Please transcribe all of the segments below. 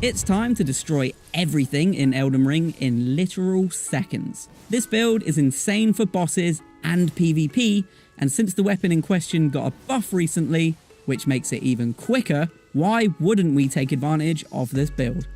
It's time to destroy everything in Elden Ring in literal seconds. This build is insane for bosses and PvP, and since the weapon in question got a buff recently, which makes it even quicker, why wouldn't we take advantage of this build?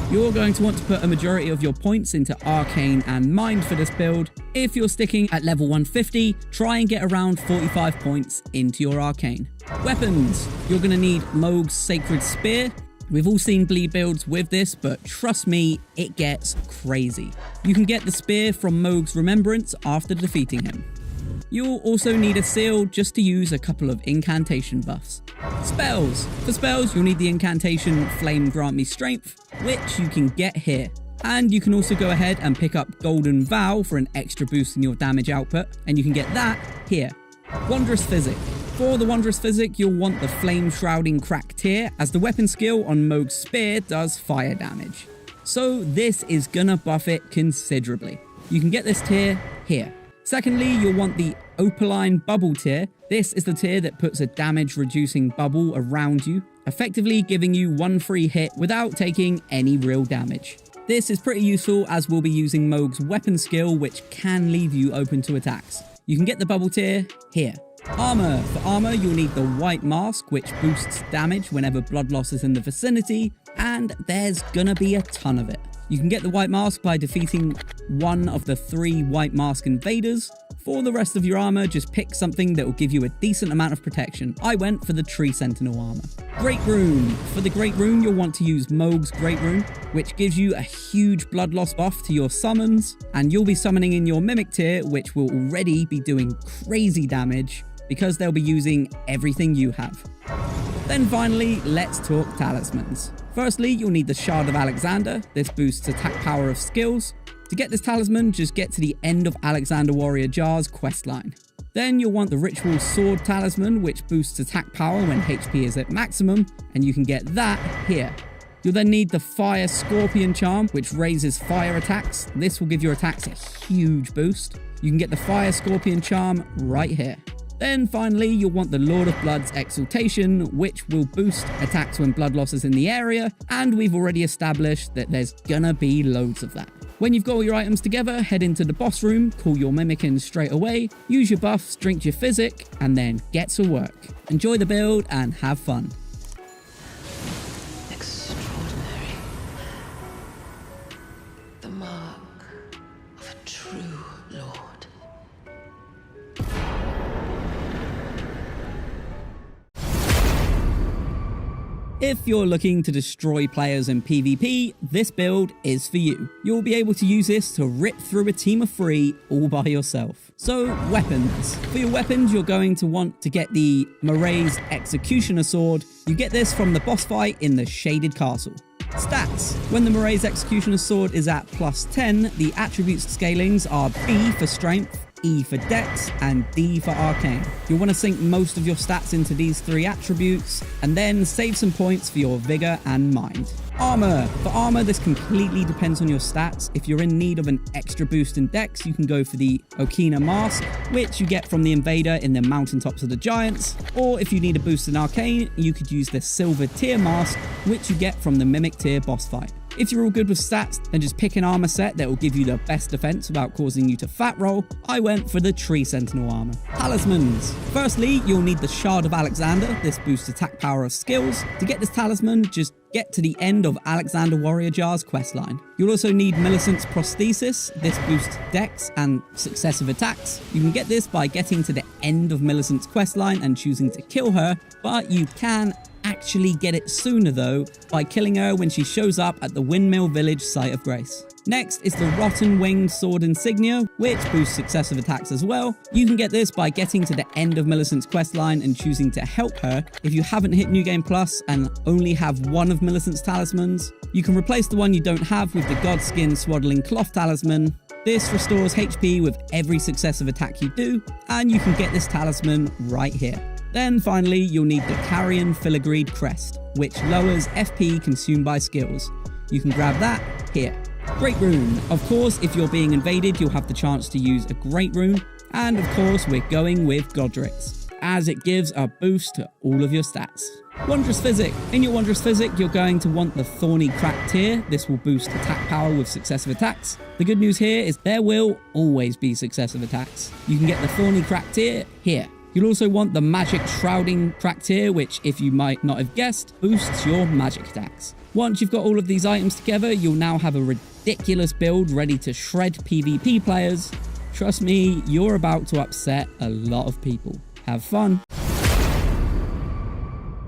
You're going to want to put a majority of your points into Arcane and Mind for this build. If you're sticking at level 150, try and get around 45 points into your Arcane. Weapons. You're going to need Mohg's Sacred Spear. We've all seen bleed builds with this, but trust me, it gets crazy. You can get the spear from Mohg's Remembrance after defeating him. You'll also need a seal just to use a couple of incantation buffs. Spells. For spells, you'll need the incantation Flame Grant Me Strength, which you can get here. And you can also go ahead and pick up Golden Vow for an extra boost in your damage output, and you can get that here. Wondrous Physic. For the Wondrous Physic, you'll want the Flame Shrouding Crack tier, as the weapon skill on Mohg's Spear does fire damage. So this is gonna buff it considerably. You can get this tier here. Secondly, you'll want the Opaline Bubble tier. This is the tier that puts a damage reducing bubble around you, effectively giving you one free hit without taking any real damage. This is pretty useful as we'll be using Mohg's weapon skill, which can leave you open to attacks. You can get the bubble tier here. Armor. For armor, you'll need the White Mask, which boosts damage whenever blood loss is in the vicinity, and there's gonna be a ton of it. You can get the White Mask by defeating one of the 3 White Mask invaders. For the rest of your armor, just pick something that will give you a decent amount of protection. I went for the Tree Sentinel armor. Great Rune. For the Great Rune, you'll want to use Mohg's Great Rune, which gives you a huge blood loss buff to your summons, and you'll be summoning in your Mimic tier, which will already be doing crazy damage because they'll be using everything you have. Then finally, let's talk talismans. Firstly, you'll need the Shard of Alexander. This boosts attack power of skills. To get this talisman, just get to the end of Alexander Warrior Jar's questline. Then you'll want the Ritual Sword Talisman, which boosts attack power when HP is at maximum, and you can get that here. You'll then need the Fire Scorpion Charm, which raises fire attacks. This will give your attacks a huge boost. You can get the Fire Scorpion Charm right here. Then finally, you'll want the Lord of Blood's Exaltation, which will boost attacks when blood loss is in the area, and we've already established that there's gonna be loads of that. When you've got all your items together, head into the boss room, call your Mimic in straight away, use your buffs, drink your Physic, and then get to work. Enjoy the build and have fun. Extraordinary. The mark of a true lord. If you're looking to destroy players in PvP, this build is for you. You'll be able to use this to rip through a team of 3 all by yourself. So, weapons. For your weapons, you're going to want to get the Marae's Executioner Sword. You get this from the boss fight in the Shaded Castle. Stats. When the Marae's Executioner Sword is at +10, the attributes scalings are B for Strength, E for Dex, and D for Arcane. You'll want to sink most of your stats into these 3 attributes, and then save some points for your Vigor and Mind. Armor. For armor, this completely depends on your stats. If you're in need of an extra boost in Dex, you can go for the Okina Mask, which you get from the Invader in the Mountaintops of the Giants, or if you need a boost in Arcane, you could use the Silver Tier Mask, which you get from the Mimic Tier boss fight. If you're all good with stats, then just pick an armor set that will give you the best defense without causing you to fat roll. I went for the Tree Sentinel armor. Talismans. Firstly, you'll need the Shard of Alexander. This boosts attack power of skills. To get this talisman, just get to the end of Alexander Warrior Jar's questline. You'll also need Millicent's Prosthesis. This boosts Dex and successive attacks. You can get this by getting to the end of Millicent's questline and choosing to kill her, but you can actually get it sooner though by killing her when she shows up at the Windmill Village Site of Grace. Next is the Rotten Winged Sword Insignia, which boosts successive attacks as well. You can get this by getting to the end of Millicent's questline and choosing to help her. If you haven't hit New Game Plus and only have one of Millicent's talismans, you can replace the one you don't have with the Godskin Swaddling Cloth Talisman. This restores HP with every successive attack you do, and you can get this talisman right here. Then finally, you'll need the Carrion Filigreed Crest, which lowers FP consumed by skills. You can grab that here. Great Rune. Of course, if you're being invaded, you'll have the chance to use a Great Rune. And of course, we're going with Godric's. as it gives a boost to all of your stats. Wondrous Physic. In your Wondrous Physic, you're going to want the Thorny Crack tier. This will boost attack power with successive attacks. The good news here is there will always be successive attacks. You can get the Thorny Crack tier here. You'll also want the Magic Shrouding Crack tier, which, if you might not have guessed, boosts your magic attacks. Once you've got all of these items together, you'll now have a ridiculous build ready to shred PvP players. Trust me, you're about to upset a lot of people. Have fun.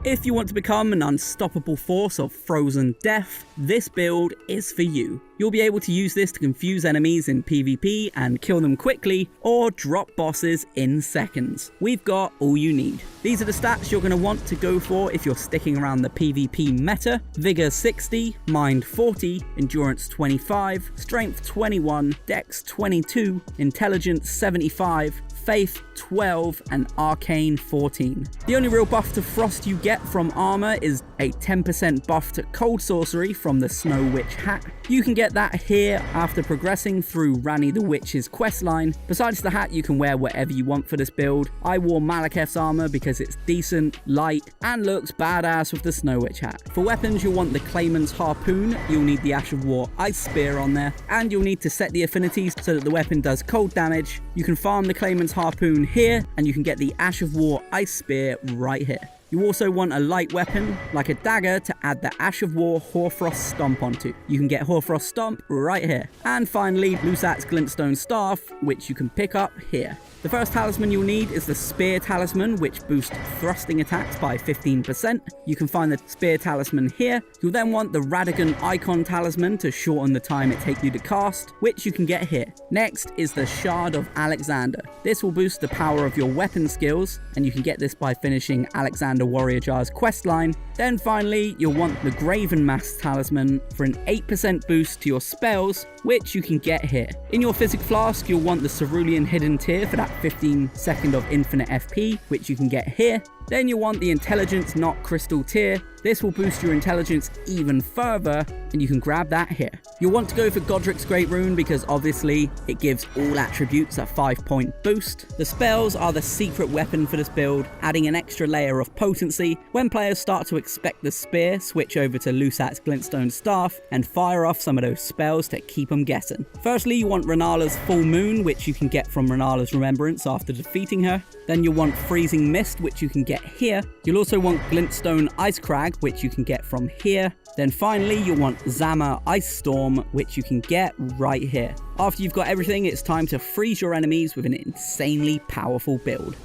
If you want to become an unstoppable force of frozen death, this build is for you. You'll be able to use this to confuse enemies in PvP and kill them quickly, or drop bosses in seconds. We've got all you need. These are the stats you're going to want to go for if you're sticking around the PvP meta. Vigor 60, Mind 40, Endurance 25, Strength 21, Dex 22, Intelligence 75, Faith 12, and Arcane 14. The only real buff to Frost you get from armor is a 10% buff to Cold Sorcery from the Snow Witch hat. You can get that here after progressing through Ranni the Witch's questline. Besides the hat, you can wear whatever you want for this build. I wore Malekith's armor because it's decent, light, and looks badass with the Snow Witch hat. For weapons, you'll want the Clayman's Harpoon, you'll need the Ash of War Ice Spear on there, and you'll need to set the affinities so that the weapon does cold damage. You can farm the Clayman's Harpoon here, and you can get the Ash of War Ice Spear right here. You also want a light weapon, like a dagger, to add the Ash of War Hoarfrost Stomp onto. You can get Hoarfrost Stomp right here. And finally, Lusat's Glintstone Staff, which you can pick up here. The first talisman you'll need is the Spear Talisman, which boosts thrusting attacks by 15%. You can find the Spear Talisman here. You'll then want the Radigan Icon Talisman to shorten the time it takes you to cast, which you can get here. Next is the Shard of Alexander. This will boost the power of your weapon skills, and you can get this by finishing Alexander Warrior Jar's questline. Then finally, you'll want the Graven Mask Talisman for an 8% boost to your spells, which you can get here. In your Physic Flask, you'll want the Cerulean Hidden Tier for that 15 second of infinite FP, which you can get here. Then you'll want the Intelligence Not Crystal Tier. This will boost your intelligence even further, and you can grab that here. You'll want to go for Godric's Great Rune because obviously it gives all attributes a 5-point boost. The spells are the secret weapon for this build, adding an extra layer of potency. When players start to expect the spear, switch over to Lusat's Glintstone Staff and fire off some of those spells to keep them guessing. Firstly, you want Renala's Full Moon, which you can get from Renala's Remembrance after defeating her. Then you'll want Freezing Mist, which you can get here. You'll also want Glintstone Ice Crag, which you can get from here. Then finally, you'll want Zama Ice Storm, which you can get right here. After you've got everything, it's time to freeze your enemies with an insanely powerful build.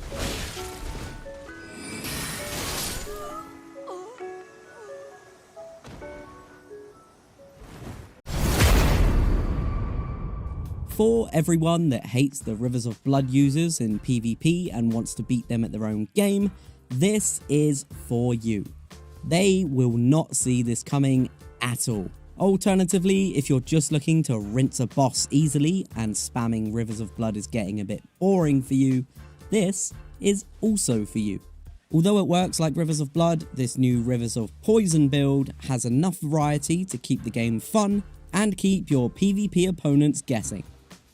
For everyone that hates the Rivers of Blood users in PvP and wants to beat them at their own game, this is for you. They will not see this coming at all. Alternatively, if you're just looking to rinse a boss easily and spamming Rivers of Blood is getting a bit boring for you, this is also for you. Although it works like Rivers of Blood, this new Rivers of Poison build has enough variety to keep the game fun and keep your PvP opponents guessing.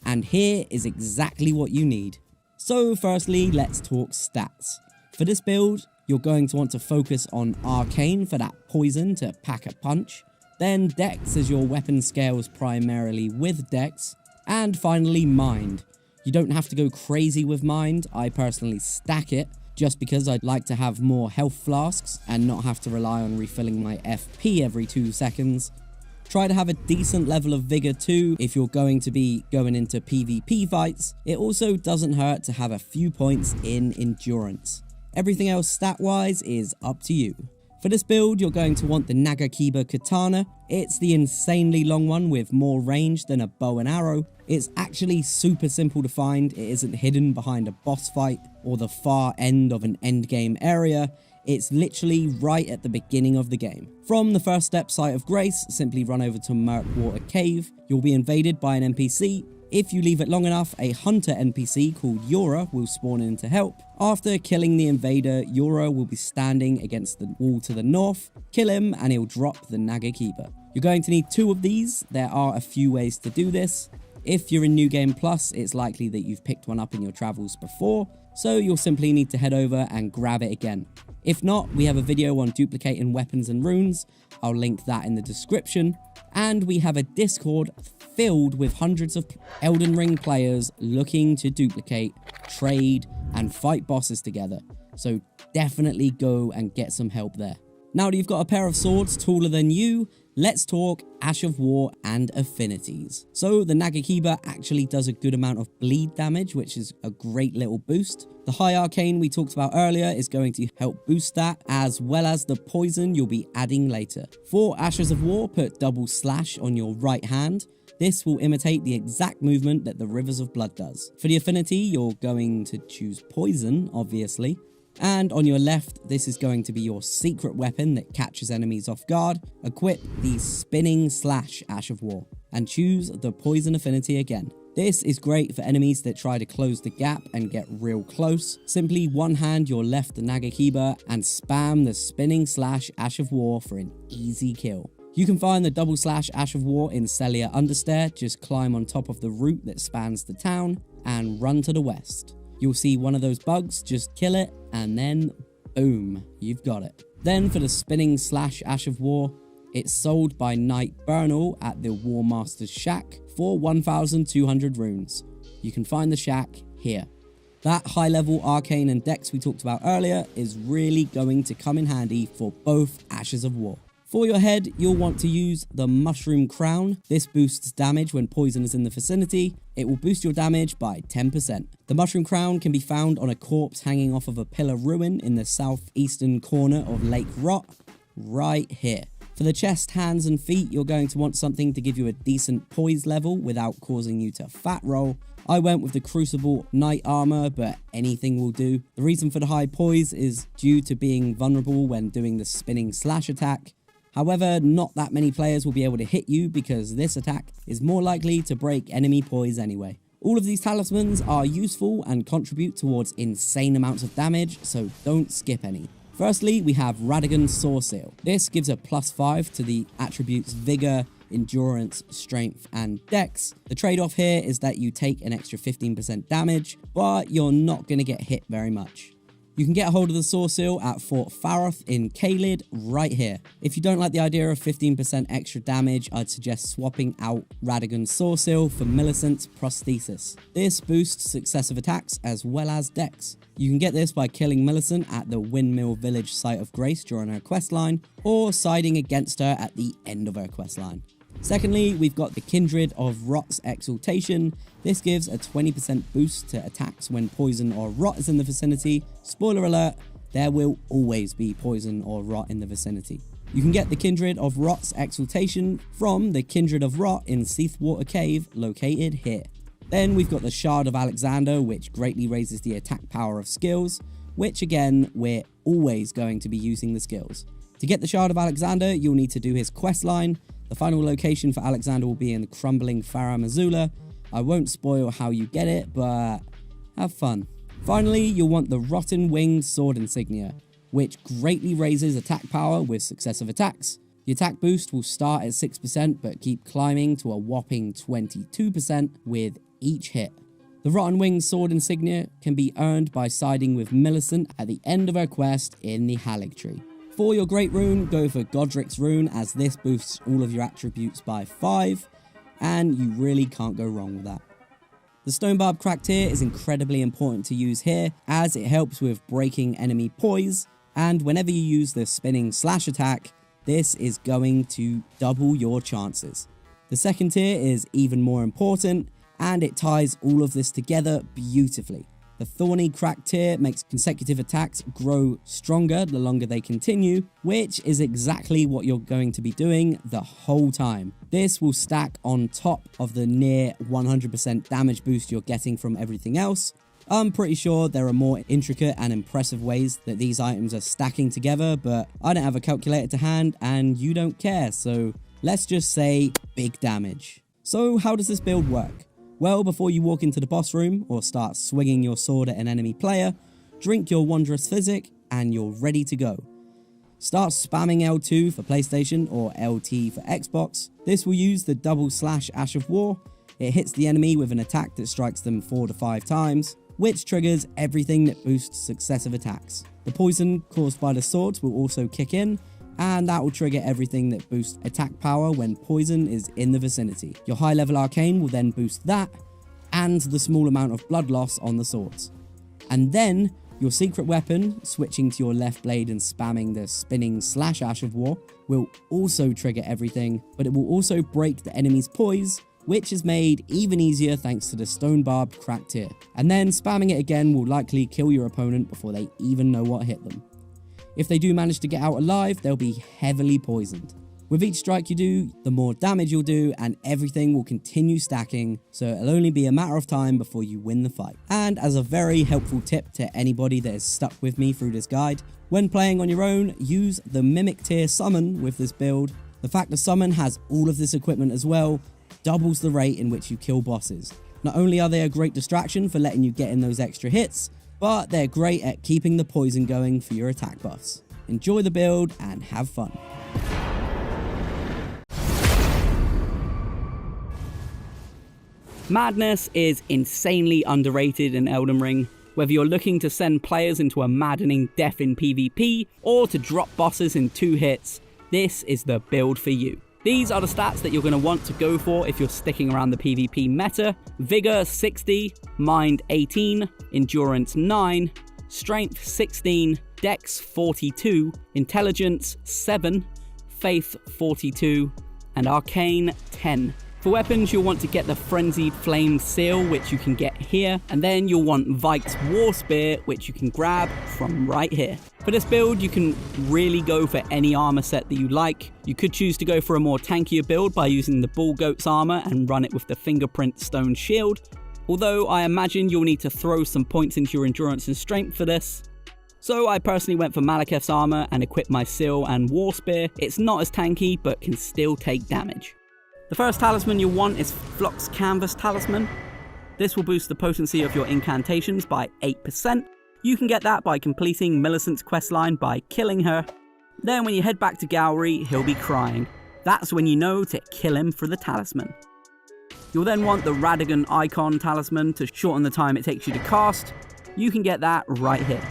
And here is exactly what you need. So firstly, let's talk stats. For this build, you're going to want to focus on Arcane for that poison to pack a punch. Then Dex as your weapon scales primarily with Dex. And finally Mind. You don't have to go crazy with Mind. I personally stack it just because I'd like to have more health flasks and not have to rely on refilling my FP every 2 seconds. Try to have a decent level of vigor too if you're going to be going into PvP fights. It also doesn't hurt to have a few points in endurance. Everything else stat-wise is up to you. For this build, you're going to want the Nagakiba Katana. It's the insanely long one with more range than a bow and arrow. It's actually super simple to find. It isn't hidden behind a boss fight or the far end of an endgame area. It's literally right at the beginning of the game. From the first step Site of Grace, simply run over to Murkwater Cave. You'll be invaded by an NPC. If you leave it long enough, a hunter NPC called Yura will spawn in to help. After killing the invader, Yura will be standing against the wall to the north. Kill him and he'll drop the Nagakiba. You're going to need 2 of these. There are a few ways to do this. If you're in New Game Plus, it's likely that you've picked one up in your travels before, so you'll simply need to head over and grab it again. If not, we have a video on duplicating weapons and runes, I'll link that in the description, and we have a Discord filled with hundreds of Elden Ring players looking to duplicate, trade, and fight bosses together, so definitely go and get some help there. Now that you've got a pair of swords taller than you, let's talk Ash of War and affinities. So the Nagakiba actually does a good amount of bleed damage, which is a great little boost. The high arcane we talked about earlier is going to help boost that, as well as the poison you'll be adding later. For Ashes of War, put double slash on your right hand. This will imitate the exact movement that the Rivers of Blood does. For the affinity, you're going to choose poison, obviously. And on your left, this is going to be your secret weapon that catches enemies off guard. Equip the spinning slash Ash of War and choose the poison affinity again. This is great for enemies that try to close the gap and get real close. Simply one hand your left Nagakiba and spam the spinning slash Ash of War for an easy kill. You can find the double slash Ash of War in Celia Understair. Just climb on top of the route that spans the town and run to the west. You'll see one of those bugs, just kill it, and then boom, you've got it. Then for the spinning slash Ash of War, it's sold by Knight Bernal at the War Master's Shack for 1,200 runes. You can find the shack here. That high level arcane and dex we talked about earlier is really going to come in handy for both Ashes of War. For your head, you'll want to use the Mushroom Crown. This boosts damage when poison is in the vicinity. It will boost your damage by 10%. The Mushroom Crown can be found on a corpse hanging off of a pillar ruin in the southeastern corner of Lake Rot, right here. For the chest, hands and feet, you're going to want something to give you a decent poise level without causing you to fat roll. I went with the Crucible Knight Armor, but anything will do. The reason for the high poise is due to being vulnerable when doing the spinning slash attack. However, not that many players will be able to hit you because this attack is more likely to break enemy poise anyway. All of these talismans are useful and contribute towards insane amounts of damage, so don't skip any. Firstly, we have Radagon Saw Seal. This gives a +5 to the attributes Vigor, Endurance, Strength, and Dex. The trade-off here is that you take an extra 15% damage, but you're not going to get hit very much. You can get a hold of the Saw Seal at Fort Faroth in Caelid right here. If you don't like the idea of 15% extra damage, I'd suggest swapping out Radagon's Saw Seal for Millicent's Prosthesis. This boosts successive attacks as well as dex. You can get this by killing Millicent at the Windmill Village Site of Grace during her questline, or siding against her at the end of her questline. Secondly, we've got the Kindred of Rot's Exaltation. This gives a 20% boost to attacks when poison or rot is in the vicinity. Spoiler alert, there will always be poison or rot in the vicinity. You can get the Kindred of Rot's Exaltation from the Kindred of Rot in Seathwater Cave, located here. Then we've got the Shard of Alexander, which greatly raises the attack power of skills, which again, we're always going to be using the skills. To get the Shard of Alexander, you'll need to do his questline. The final location for Alexander will be in the crumbling Farum Azula. I won't spoil how you get it, but have fun. Finally, you'll want the Rotten Winged Sword Insignia, which greatly raises attack power with successive attacks. The attack boost will start at 6% but keep climbing to a whopping 22% with each hit. The Rotten Winged Sword Insignia can be earned by siding with Millicent at the end of her quest in the Haligtree. For your Great Rune, go for Godric's Rune, as this boosts all of your attributes by 5, and you really can't go wrong with that. The Stone Barb Cracked Tear is incredibly important to use here, as it helps with breaking enemy poise, and whenever you use the spinning slash attack, this is going to double your chances. The second tier is even more important, and it ties all of this together beautifully. The Thorny Cracked Tear makes consecutive attacks grow stronger the longer they continue, which is exactly what you're going to be doing the whole time. This will stack on top of the near 100% damage boost you're getting from everything else. I'm pretty sure there are more intricate and impressive ways that these items are stacking together, but I don't have a calculator to hand and you don't care, so let's just say big damage. So how does this build work? Well, before you walk into the boss room or start swinging your sword at an enemy player, drink your Wondrous Physic and you're ready to go. Start spamming L2 for PlayStation or LT for Xbox. This will use the double slash Ash of War. It hits the enemy with an attack that strikes them 4 to 5 times, which triggers everything that boosts successive attacks. The poison caused by the swords will also kick in, and that will trigger everything that boosts attack power when poison is in the vicinity. Your high level arcane will then boost that, and the small amount of blood loss on the swords. And then, your secret weapon, switching to your left blade and spamming the spinning slash Ash of War, will also trigger everything, but it will also break the enemy's poise, which is made even easier thanks to the stone barbed cracked here. And then spamming it again will likely kill your opponent before they even know what hit them. If they do manage to get out alive, they'll be heavily poisoned. With each strike you do, the more damage you'll do, and everything will continue stacking, so it'll only be a matter of time before you win the fight. And as a very helpful tip to anybody that has stuck with me through this guide, when playing on your own, use the Mimic tier summon with this build. The fact the summon has all of this equipment as well doubles the rate in which you kill bosses. Not only are they a great distraction for letting you get in those extra hits, but they're great at keeping the poison going for your attack buffs. Enjoy the build and have fun. Madness is insanely underrated in Elden Ring. Whether you're looking to send players into a maddening death in PvP or to drop bosses in 2 hits, this is the build for you. These are the stats that you're going to want to go for if you're sticking around the PvP meta. Vigor 60, Mind 18, Endurance 9, Strength 16, Dex 42, Intelligence 7, Faith 42, and Arcane 10. For weapons, you'll want to get the Frenzied Flame Seal, which you can get here, and then you'll want Vike's War Spear, which you can grab from right here. For this build, you can really go for any armor set that you like. You could choose to go for a more tankier build by using the Bull Goat's armor and run it with the Fingerprint Stone Shield, although I imagine you'll need to throw some points into your endurance and strength for this. So I personally went for Malekith's armor and equipped my Seal and War Spear. It's not as tanky, but can still take damage. The first talisman you'll want is Flock's Canvas Talisman. This will boost the potency of your incantations by 8%. You can get that by completing Millicent's questline by killing her. Then when you head back to Gowry, he'll be crying. That's when you know to kill him for the talisman. You'll then want the Radagon Icon Talisman to shorten the time it takes you to cast. You can get that right here.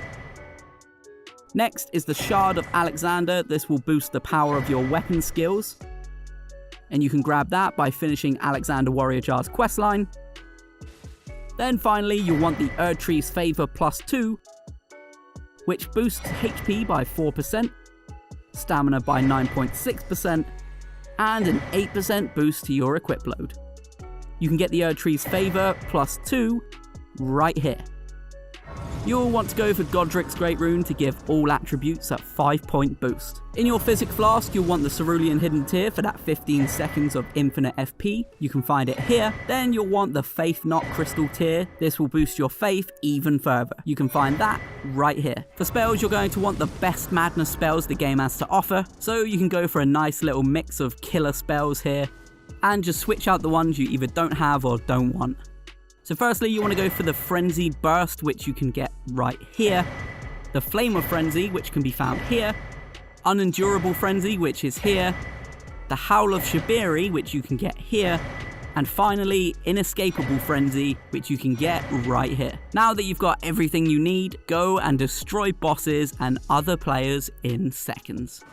Next is the Shard of Alexander. This will boost the power of your weapon skills, and you can grab that by finishing Alexander Warrior Jar's questline. Then finally, you'll want the Erdtree's Favor +2, which boosts HP by 4%, stamina by 9.6%, and an 8% boost to your equip load. You can get the Erdtree's Favor +2 right here. You'll want to go for Godric's Great Rune to give all attributes a 5-point boost. In your Physic Flask, you'll want the Cerulean Hidden Tear for that 15 seconds of infinite FP. You can find it here. Then you'll want the Faith Knot Crystal Tear. This will boost your faith even further. You can find that right here. For spells, you're going to want the best madness spells the game has to offer, so you can go for a nice little mix of killer spells here, and just switch out the ones you either don't have or don't want. So firstly, you want to go for the Frenzied Burst, which you can get right here. The Flame of Frenzy, which can be found here. Unendurable Frenzy, which is here. The Howl of Shabiri, which you can get here. And finally, Inescapable Frenzy, which you can get right here. Now that you've got everything you need, go and destroy bosses and other players in seconds.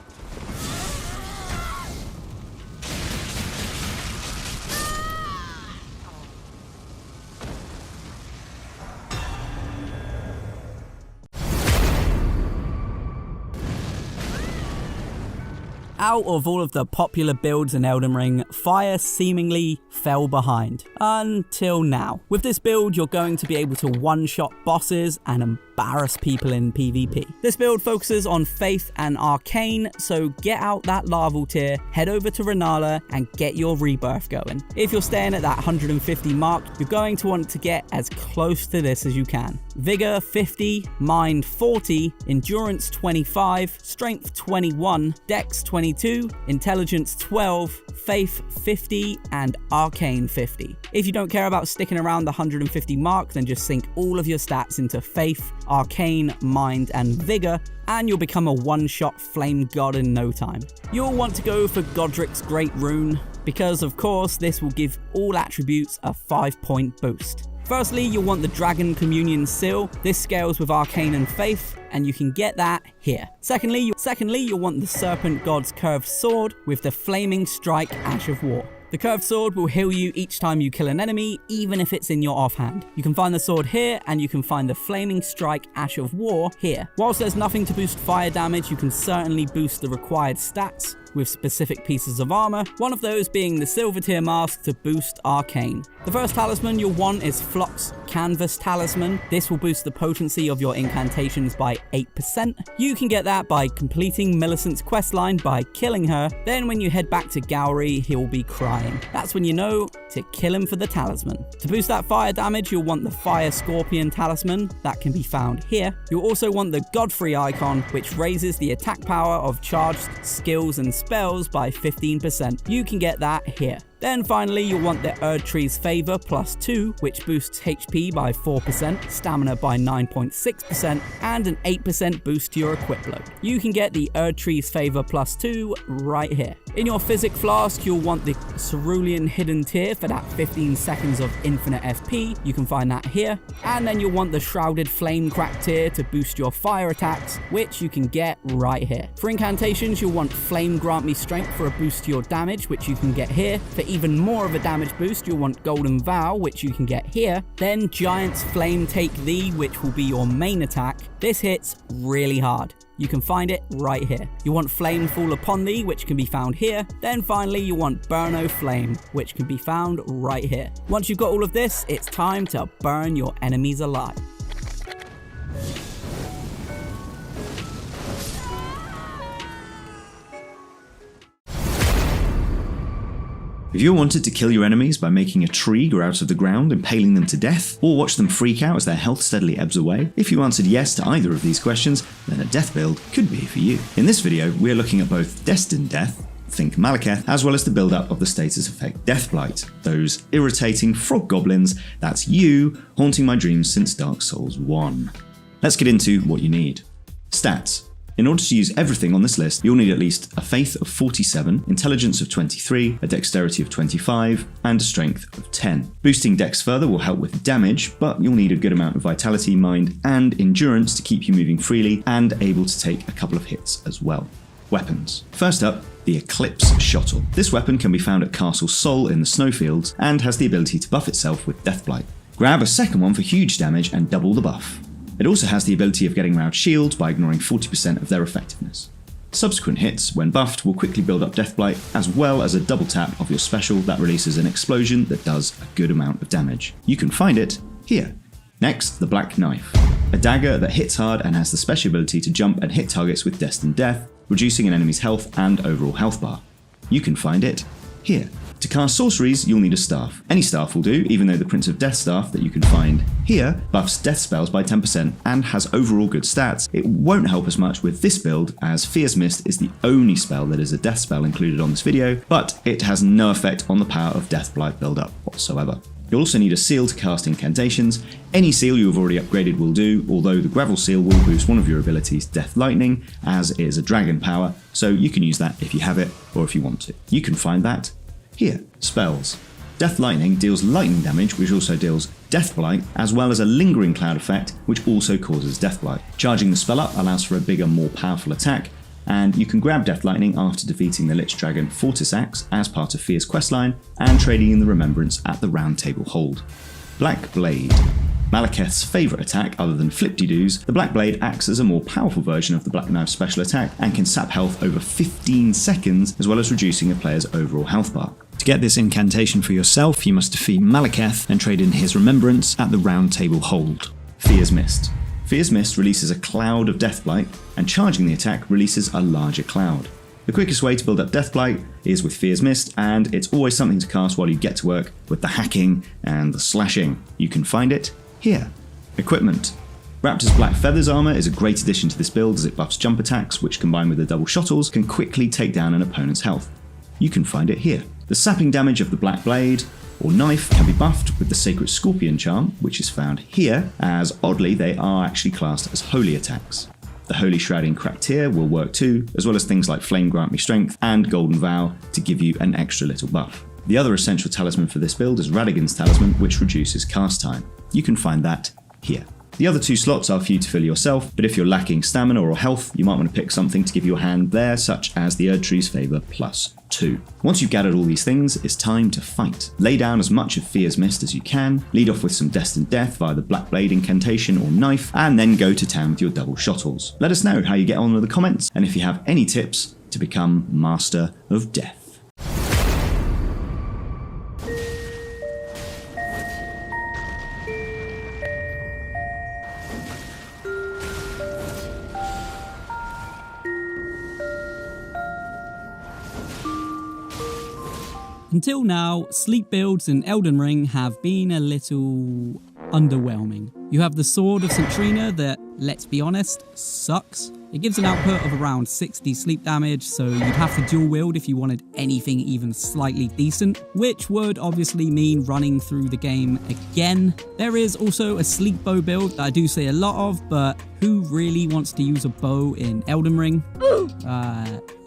Out of all of the popular builds in Elden Ring, Fire seemingly fell behind. Until now. With this build, you're going to be able to one-shot bosses and embarrass people in PvP. This build focuses on Faith and Arcane, so get out that Larval tier, head over to Renala, and get your rebirth going. If you're staying at that 150 mark, you're going to want to get as close to this as you can. Vigor 50, Mind 40, Endurance 25, Strength 21, Dex 22, Intelligence 12, Faith 50 and Arcane 50. If you don't care about sticking around the 150 mark, then just sink all of your stats into Faith, Arcane, Mind, and Vigor, and you'll become a one-shot flame god in no time. You'll want to go for Godric's Great Rune, because of course this will give all attributes a 5-point boost. Firstly, you'll want the Dragon Communion Seal. This scales with Arcane and Faith, and you can get that here. Secondly, you'll want the Serpent God's Curved Sword with the Flaming Strike Ash of War. The curved sword will heal you each time you kill an enemy, even if it's in your offhand. You can find the sword here, and you can find the Flaming Strike Ash of War here. Whilst there's nothing to boost fire damage, you can certainly boost the required stats with specific pieces of armor, one of those being the Silver Tier Mask to boost Arcane. The first talisman you'll want is Flock's Canvas Talisman. This will boost the potency of your incantations by 8%. You can get that by completing Millicent's questline by killing her, then when you head back to Gowry, he'll be crying. That's when you know to kill him for the talisman. To boost that fire damage, you'll want the Fire Scorpion Talisman, that can be found here. You'll also want the Godfrey icon, which raises the attack power of charged skills and spells by 15%. You can get that here. Then finally, you'll want the Erdtree's Favor +2, which boosts HP by 4%, stamina by 9.6%, and an 8% boost to your equip load. You can get the Erdtree's Favor +2 right here. In your Physic Flask, you'll want the Cerulean Hidden Tear for that 15 seconds of infinite FP. You can find that here. And then you'll want the Shrouded Flame Crack Tear to boost your fire attacks, which you can get right here. For incantations, you'll want Flame Grant Me Strength for a boost to your damage, which you can get here. For even more of a damage boost, you'll want Golden Vow, which you can get here. Then Giant's Flame Take Thee, which will be your main attack. This hits really hard. You can find it right here. You want Flame Fall Upon Thee, which can be found here. Then finally, you want Burno Flame, which can be found right here. Once you've got all of this, it's time to burn your enemies alive. If you wanted to kill your enemies by making a tree grow out of the ground, impaling them to death, or watch them freak out as their health steadily ebbs away, if you answered yes to either of these questions, then a death build could be for you. In this video, we're looking at both Destined Death, think Malekith, as well as the build-up of the status effect Deathblight, those irritating frog goblins that's you haunting my dreams since Dark Souls 1. Let's get into what you need. Stats. In order to use everything on this list, you'll need at least a Faith of 47, Intelligence of 23, a Dexterity of 25, and a Strength of 10. Boosting Dex further will help with damage, but you'll need a good amount of Vitality, Mind, and Endurance to keep you moving freely and able to take a couple of hits as well. Weapons. First up, the Eclipse Shottle. This weapon can be found at Castle Sol in the Snowfields and has the ability to buff itself with Deathblight. Grab a second one for huge damage and double the buff. It also has the ability of getting around shields by ignoring 40% of their effectiveness. Subsequent hits, when buffed, will quickly build up Deathblight, as well as a double tap of your special that releases an explosion that does a good amount of damage. You can find it here. Next, the Black Knife. A dagger that hits hard and has the special ability to jump and hit targets with Destined Death, reducing an enemy's health and overall health bar. You can find it here. To cast sorceries, you'll need a staff. Any staff will do, even though the Prince of Death staff that you can find here buffs death spells by 10% and has overall good stats. It won't help us much with this build, as Fierce Mist is the only spell that is a death spell included on this video, but it has no effect on the power of Deathblight build-up whatsoever. You'll also need a seal to cast incantations. Any seal you have already upgraded will do, although the Gravel Seal will boost one of your abilities, Death Lightning, as it is a dragon power, so you can use that if you have it or if you want to. You can find that here. Spells. Death Lightning deals lightning damage, which also deals Deathblight, as well as a lingering cloud effect, which also causes Deathblight. Charging the spell up allows for a bigger, more powerful attack, and you can grab Death Lightning after defeating the Lich Dragon Fortis Axe as part of Fierce questline and trading in the Remembrance at the Round Table Hold. Black Blade. Malekith's favourite attack other than flip-de-doos, the Black Blade acts as a more powerful version of the Black Knife's special attack and can sap health over 15 seconds, as well as reducing a player's overall health bar. To get this incantation for yourself, you must defeat Malekith and trade in his Remembrance at the Round Table Hold. Fierce Mist. Fierce Mist releases a cloud of Deathblight, and charging the attack releases a larger cloud. The quickest way to build up Deathblight is with Fierce Mist, and it's always something to cast while you get to work with the hacking and the slashing. You can find it here. Equipment. Raptor's Black Feathers armor is a great addition to this build as it buffs jump attacks, which combined with the double shottles can quickly take down an opponent's health. you can find it here. The sapping damage of the Black Blade or knife can be buffed with the Sacred Scorpion charm, which is found here, as oddly they are actually classed as holy attacks. The Holy Shrouding Crackteer will work too, as well as things like Flame Grant Me Strength and Golden Vow to give you an extra little buff. The other essential talisman for this build is Radagon's Talisman, which reduces cast time. You can find that here. The other 2 slots are for you to fill yourself, but if you're lacking stamina or health, you might want to pick something to give you a hand there, such as the Erdtree's Favour +2. Once you've gathered all these things, it's time to fight. Lay down as much of Fear's Mist as you can, lead off with some Destined Death via the Black Blade incantation or knife, and then go to town with your double shottles. Let us know how you get on with the comments, and if you have any tips to become Master of Death. Until now, sleep builds in Elden Ring have been a little underwhelming. You have the Sword of St. Trina that, let's be honest, sucks. It gives an output of around 60 sleep damage, so you'd have to dual wield if you wanted anything even slightly decent, which would obviously mean running through the game again. There is also a sleep bow build that I do see a lot of, but who really wants to use a bow in Elden Ring?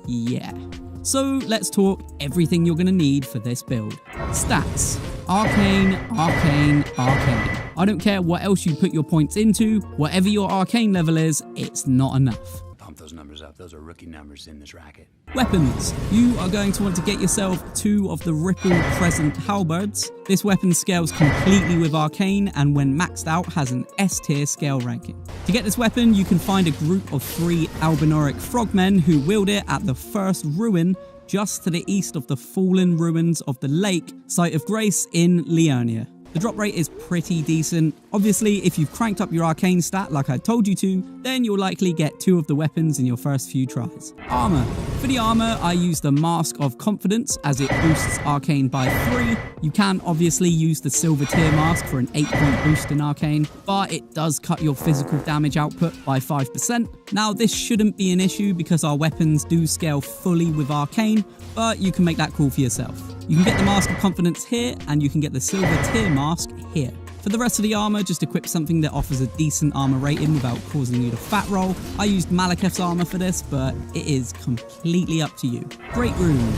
Yeah. So let's talk everything you're going to need for this build. Stats. Arcane, Arcane, Arcane. I don't care what else you put your points into, whatever your Arcane level is, it's not enough. Pump those numbers up, those are rookie numbers in this racket. Weapons. You are going to want to get yourself 2 of the Ripple Crescent Halberds. This weapon scales completely with Arcane and when maxed out has an S tier scale ranking. To get this weapon, you can find a group of 3 Albinoric frogmen who wield it at the first ruin just to the east of the fallen ruins of the lake, Site of Grace in Liurnia. The drop rate is pretty decent. Obviously, if you've cranked up your arcane stat like I told you to, then you'll likely get 2 of the weapons in your first few tries. Armor. For the armor, I use the Mask of Confidence as it boosts arcane by 3. You can obviously use the silver tier mask for an 8-point boost in arcane, but it does cut your physical damage output by 5%. Now, this shouldn't be an issue because our weapons do scale fully with arcane, but you can make that call for yourself. You can get the Mask of Confidence here, and you can get the silver tier mask here. For the rest of the armor, just equip something that offers a decent armor rating without causing you to fat roll. I used Malekith's armor for this, but it is completely up to you. Great Rune.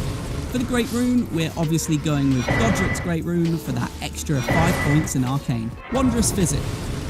For the Great Rune, we're obviously going with Godric's Great Rune for that extra 5 points in Arcane. Wondrous Physic.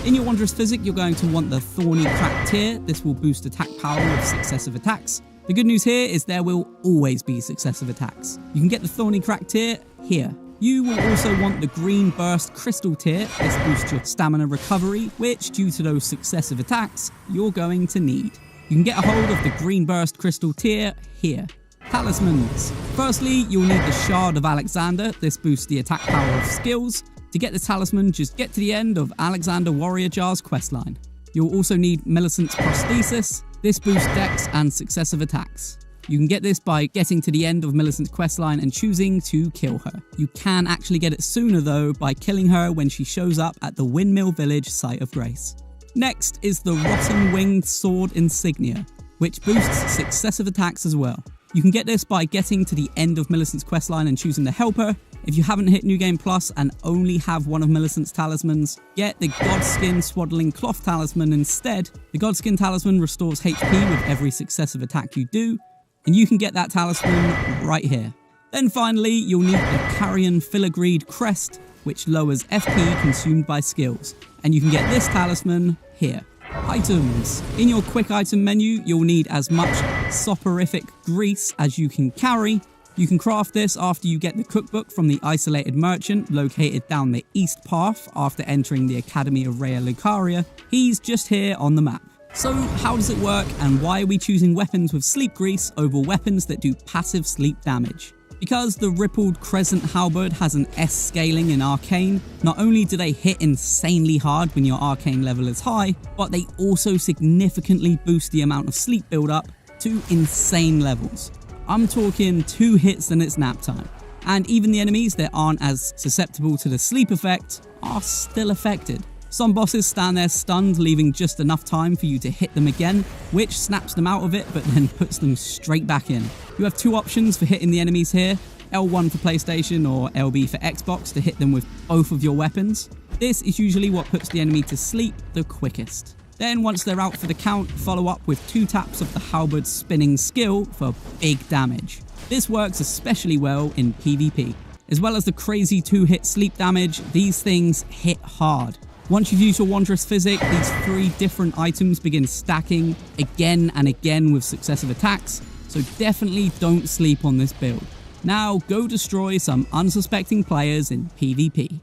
In your Wondrous Physic, you're going to want the Thorny Crack tier. This will boost attack power with successive attacks. The good news here is there will always be successive attacks. You can get the Thorny Crack tier here. You will also want the Green Burst Crystal tier. This boosts your stamina recovery, which, due to those successive attacks, you're going to need. You can get a hold of the Green Burst Crystal tier here. Talismans. Firstly, you'll need the Shard of Alexander. This boosts the attack power of skills. To get the talisman, just get to the end of Alexander Warrior Jar's questline. You'll also need Millicent's Prosthesis. This boosts dex and successive attacks. You can get this by getting to the end of Millicent's questline and choosing to kill her. You can actually get it sooner though by killing her when she shows up at the Windmill Village Site of Grace. Next is the Rotten Winged Sword Insignia, which boosts successive attacks as well. You can get this by getting to the end of Millicent's questline and choosing to help her. If you haven't hit New Game Plus and only have one of Millicent's talismans, get the Godskin Swaddling Cloth Talisman instead. The Godskin Talisman restores HP with every successive attack you do, and you can get that talisman right here. Then finally, you'll need the Carrion Filigreed Crest, which lowers FP consumed by skills, and you can get this talisman here. Items. In your quick item menu, you'll need as much soporific grease as you can carry. You can craft this after you get the cookbook from the Isolated Merchant located down the east path after entering the Academy of Rhea Lucaria. He's just here on the map. So how does it work and why are we choosing weapons with sleep grease over weapons that do passive sleep damage? Because the Rippled Crescent Halberd has an S scaling in Arcane, not only do they hit insanely hard when your Arcane level is high, but they also significantly boost the amount of sleep build-up to insane levels. I'm talking 2 hits and it's nap time. And even the enemies that aren't as susceptible to the sleep effect are still affected. Some bosses stand there stunned, leaving just enough time for you to hit them again, which snaps them out of it but then puts them straight back in. You have two options for hitting the enemies here, L1 for PlayStation or LB for Xbox to hit them with both of your weapons. This is usually what puts the enemy to sleep the quickest. Then once they're out for the count, follow up with 2 taps of the halberd's spinning skill for big damage. This works especially well in PvP. As well as the crazy 2-hit sleep damage, these things hit hard. Once you've used your Wondrous Physic, these 3 different items begin stacking again and again with successive attacks, so definitely don't sleep on this build. Now go destroy some unsuspecting players in PvP.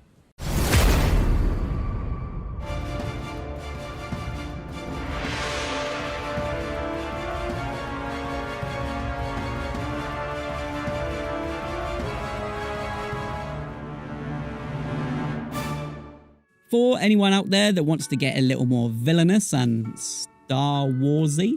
For anyone out there that wants to get a little more villainous and Star Warsy,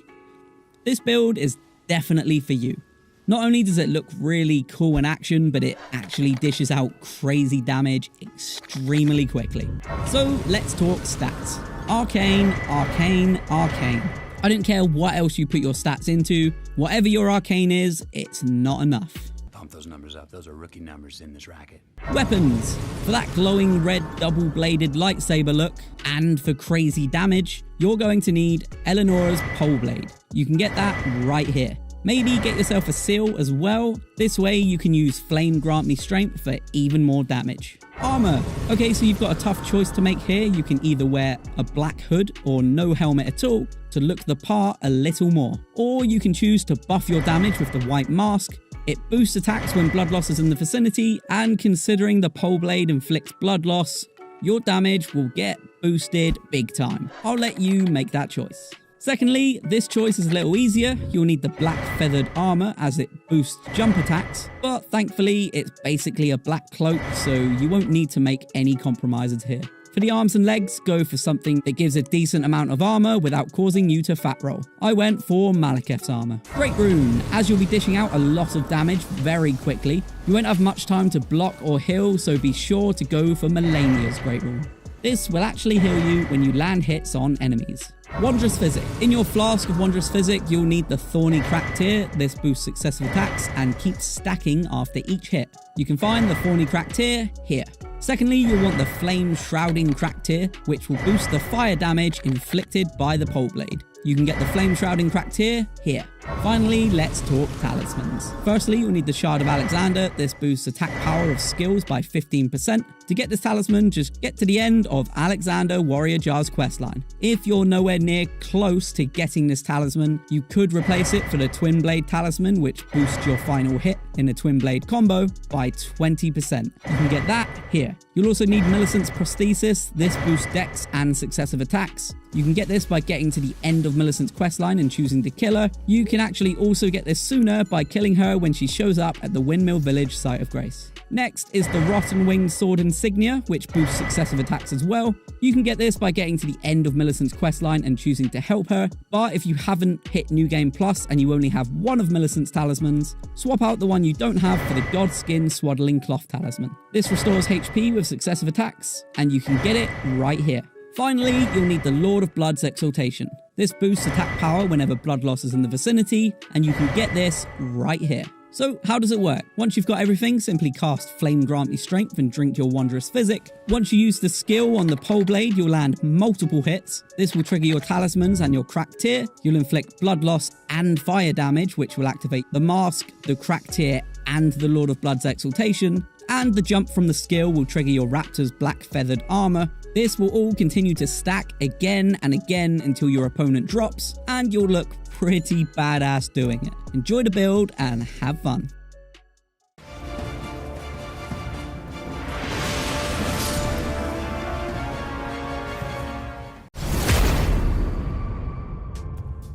this build is definitely for you. Not only does it look really cool in action, but it actually dishes out crazy damage extremely quickly. So let's talk stats. Arcane, arcane, arcane. I don't care what else you put your stats into, whatever your arcane is, it's not enough. Pump those numbers up. Those are rookie numbers in this racket. Weapons. For that glowing red double-bladed lightsaber look, and for crazy damage, you're going to need Eleanor's pole blade. You can get that right here. Maybe get yourself a seal as well. This way you can use Flame Grant Me Strength for even more damage. Armor. Okay, so you've got a tough choice to make here. You can either wear a black hood or no helmet at all to look the part a little more. Or you can choose to buff your damage with the white mask. It boosts attacks when blood loss is in the vicinity, and considering the pole blade inflicts blood loss, your damage will get boosted big time. I'll let you make that choice. Secondly, this choice is a little easier. You'll need the black feathered armor as it boosts jump attacks, but thankfully it's basically a black cloak, so you won't need to make any compromises here. For the arms and legs, go for something that gives a decent amount of armor without causing you to fat roll. I went for Malekith's armor. Great Rune. As you'll be dishing out a lot of damage very quickly, you won't have much time to block or heal, so be sure to go for Melania's Great Rune. This will actually heal you when you land hits on enemies. Wondrous Physic. In your flask of Wondrous Physic, you'll need the Thorny Crack Tear. This boosts successive attacks and keeps stacking after each hit. You can find the Thorny Crack Tear here. Secondly, you'll want the Flame Shrouding Crack Tear, which will boost the fire damage inflicted by the pole blade. You can get the Flame Shrouding Crack Tear here. Finally, let's talk talismans. Firstly, you'll need the Shard of Alexander. This boosts attack power of skills by 15%. To get this talisman, just get to the end of Alexander Warrior Jar's questline. If you're nowhere near close to getting this talisman, you could replace it for the Twin Blade Talisman, which boosts your final hit in a Twin Blade combo by 20%. You can get that here. You'll also need Millicent's Prosthesis. This boosts dex and successive attacks. You can get this by getting to the end of Millicent's questline and choosing to kill her. You can actually also get this sooner by killing her when she shows up at the Windmill Village Site of Grace. Next is the Rotten Winged Sword Insignia, which boosts successive attacks as well. You can get this by getting to the end of Millicent's questline and choosing to help her, but if you haven't hit New Game Plus and you only have one of Millicent's talismans, swap out the one you don't have for the Godskin Swaddling Cloth Talisman. This restores HP with successive attacks, and you can get it right here. Finally, you'll need the Lord of Blood's Exaltation. This boosts attack power whenever blood loss is in the vicinity, and you can get this right here. So how does it work? Once you've got everything, simply cast Flame Grant Me Strength and drink your Wondrous Physic. Once you use the skill on the pole blade, you'll land multiple hits. This will trigger your talismans and your crack tear. You'll inflict blood loss and fire damage, which will activate the mask, the crack tear, and the Lord of Blood's Exaltation. And the jump from the skill will trigger your Raptor's black feathered armor. This will all continue to stack again and again until your opponent drops, and you'll look pretty badass doing it. Enjoy the build and have fun.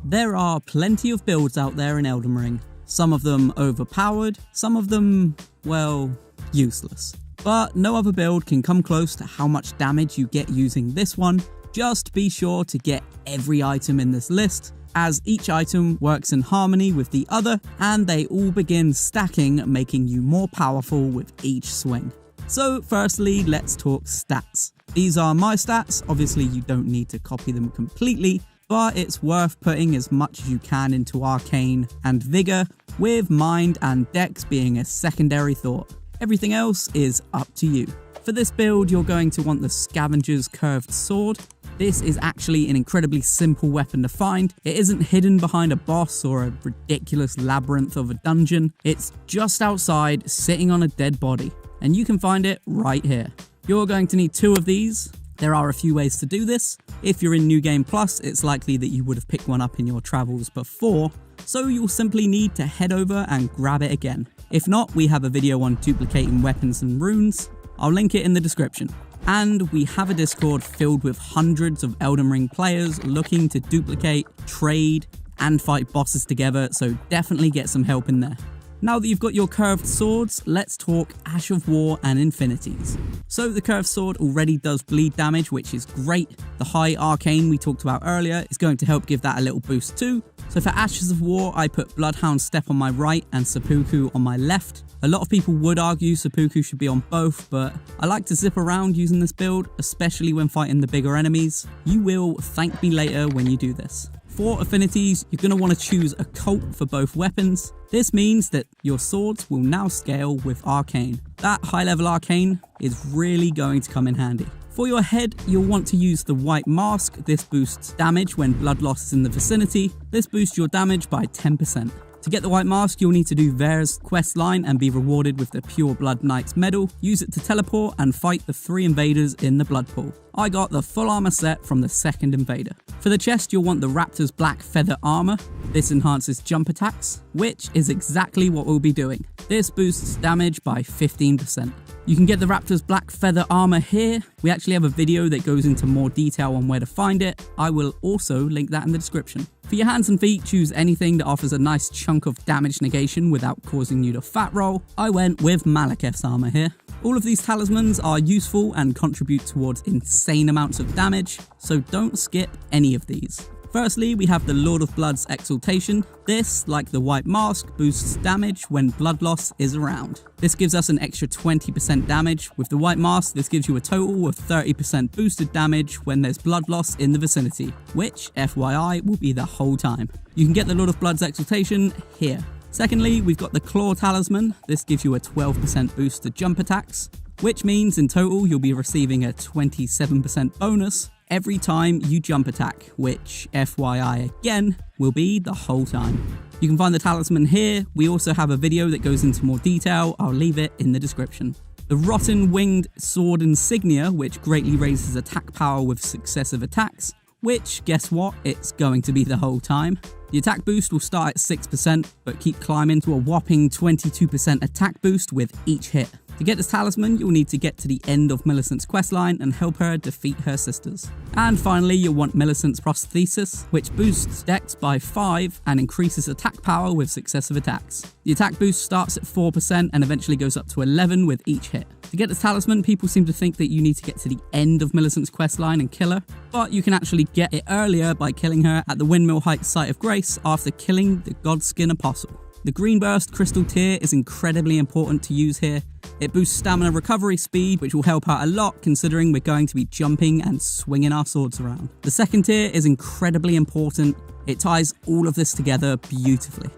There are plenty of builds out there in Elden Ring. Some of them overpowered, some of them, well, useless. But no other build can come close to how much damage you get using this one. Just be sure to get every item in this list, as each item works in harmony with the other, and they all begin stacking, making you more powerful with each swing. So firstly, let's talk stats. These are my stats. Obviously you don't need to copy them completely, but it's worth putting as much as you can into Arcane and Vigor, with Mind and Dex being a secondary thought. Everything else is up to you. For this build, you're going to want the Scavenger's Curved Sword. This is actually an incredibly simple weapon to find. It isn't hidden behind a boss or a ridiculous labyrinth of a dungeon. It's just outside, sitting on a dead body, and you can find it right here. You're going to need 2 of these. There are a few ways to do this. If you're in New Game Plus, it's likely that you would have picked one up in your travels before, so you'll simply need to head over and grab it again. If not, we have a video on duplicating weapons and runes. I'll link it in the description. And we have a Discord filled with hundreds of Elden Ring players looking to duplicate, trade, and fight bosses together, so definitely get some help in there. Now that you've got your curved swords, let's talk Ash of War and Infinities. So the curved sword already does bleed damage, which is great. The high arcane we talked about earlier is going to help give that a little boost too. So for Ashes of War, I put Bloodhound Step on my right and Seppuku on my left. A lot of people would argue Seppuku should be on both, but I like to zip around using this build, especially when fighting the bigger enemies. You will thank me later when you do this. For affinities, you're going to want to choose a cult for both weapons. This means that your swords will now scale with arcane. That high level arcane is really going to come in handy. For your head, you'll want to use the white mask. This boosts damage when blood loss is in the vicinity. This boosts your damage by 10%. To get the white mask, you'll need to do Ver's quest line and be rewarded with the Pure Blood Knight's medal. Use it to teleport and fight the 3 invaders in the blood pool. I got the full armor set from the second invader. For the chest, you'll want the Raptor's black feather armor. This enhances jump attacks, which is exactly what we'll be doing. This boosts damage by 15%. You can get the Raptor's black feather armor here. We actually have a video that goes into more detail on where to find it. I will also link that in the description. For your hands and feet, choose anything that offers a nice chunk of damage negation without causing you to fat roll. I went with Malekith's armor here. All of these talismans are useful and contribute towards insane amounts of damage, so don't skip any of these. Firstly, we have the Lord of Blood's Exaltation. This, like the white mask, boosts damage when blood loss is around. This gives us an extra 20% damage. With the white mask, this gives you a total of 30% boosted damage when there's blood loss in the vicinity, which, FYI, will be the whole time. You can get the Lord of Blood's Exaltation here. Secondly, we've got the Claw Talisman. This gives you a 12% boost to jump attacks, which means in total you'll be receiving a 27% bonus every time you jump attack, which, FYI again, will be the whole time. You can find the talisman here. We also have a video that goes into more detail. I'll leave it in the description. The Rotten Winged Sword Insignia, which greatly raises attack power with successive attacks, which, guess what, it's going to be the whole time. The attack boost will start at 6%, but keep climbing to a whopping 22% attack boost with each hit. To get this talisman, you'll need to get to the end of Millicent's questline and help her defeat her sisters. And finally, you'll want Millicent's prosthesis, which boosts Dex by 5 and increases attack power with successive attacks. The attack boost starts at 4% and eventually goes up to 11 with each hit. To get this talisman, people seem to think that you need to get to the end of Millicent's questline and kill her, but you can actually get it earlier by killing her at the Windmill Heights Site of Grace after killing the Godskin Apostle. The Green Burst Crystal Tear is incredibly important to use here. It boosts stamina recovery speed, which will help out a lot considering we're going to be jumping and swinging our swords around. The second tier is incredibly important. It ties all of this together beautifully.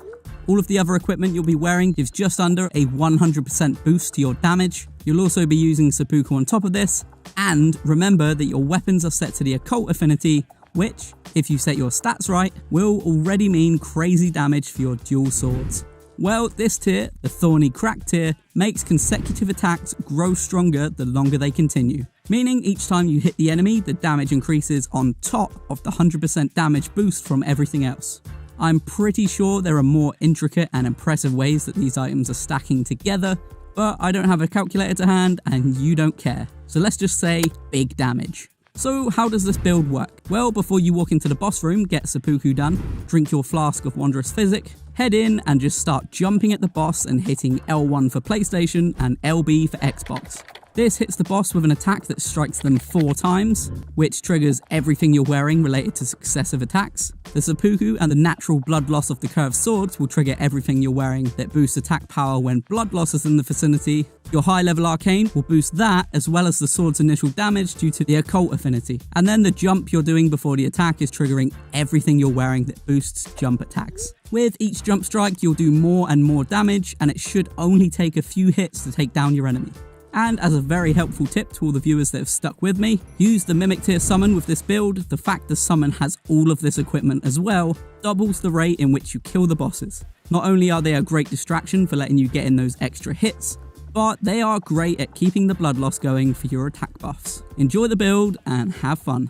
All of the other equipment you'll be wearing gives just under a 100% boost to your damage. You'll also be using Seppuku on top of this, and remember that your weapons are set to the occult affinity, which, if you set your stats right, will already mean crazy damage for your dual swords. Well, this tier, the Thorny Crack tier, makes consecutive attacks grow stronger the longer they continue, meaning each time you hit the enemy, the damage increases on top of the 100% damage boost from everything else. I'm pretty sure there are more intricate and impressive ways that these items are stacking together, but I don't have a calculator to hand and you don't care. So let's just say big damage. So how does this build work? Well, before you walk into the boss room, get Seppuku done, drink your flask of Wondrous Physic, head in and just start jumping at the boss and hitting L1 for PlayStation and LB for Xbox. This hits the boss with an attack that strikes them 4 times, which triggers everything you're wearing related to successive attacks. The seppuku and the natural blood loss of the curved swords will trigger everything you're wearing that boosts attack power when blood loss is in the vicinity. Your high level arcane will boost that as well as the sword's initial damage due to the occult affinity. And then the jump you're doing before the attack is triggering everything you're wearing that boosts jump attacks. With each jump strike you'll do more and more damage, and it should only take a few hits to take down your enemy. And as a very helpful tip to all the viewers that have stuck with me, use the Mimic Tier summon with this build. The fact the summon has all of this equipment as well doubles the rate in which you kill the bosses. Not only are they a great distraction for letting you get in those extra hits, but they are great at keeping the blood loss going for your attack buffs. Enjoy the build and have fun.